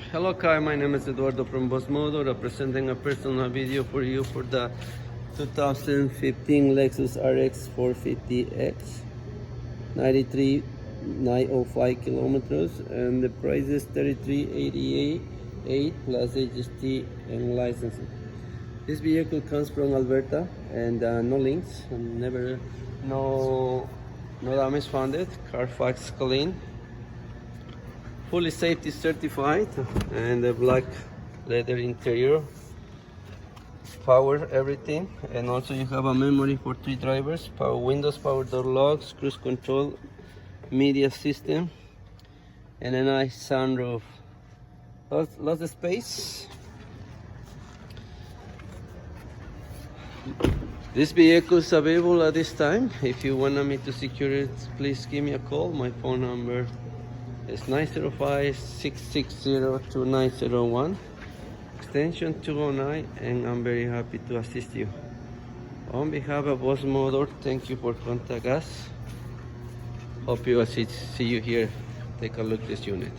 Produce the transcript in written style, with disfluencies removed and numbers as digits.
Hello Kai, my name is Eduardo from Boss Moto, representing a personal video for you for the 2015 Lexus RX450H, 93,905 kilometers, and the price is $33,888 plus HST and licensing. This vehicle comes from Alberta and no links, and no damage found. Carfax clean. Fully safety certified, and the black leather interior, power everything, and also you have a memory for 3 drivers, power windows, power door locks, cruise control, media system, and a nice sunroof. Lots of space. This vehicle is available at this time. If you want me to secure it, please give me a call. My phone number is 905-660-2901, extension 209, and I'm very happy to assist you. On behalf of Boss Motor, thank you for contacting us. Hope you see you here. Take a look at this unit.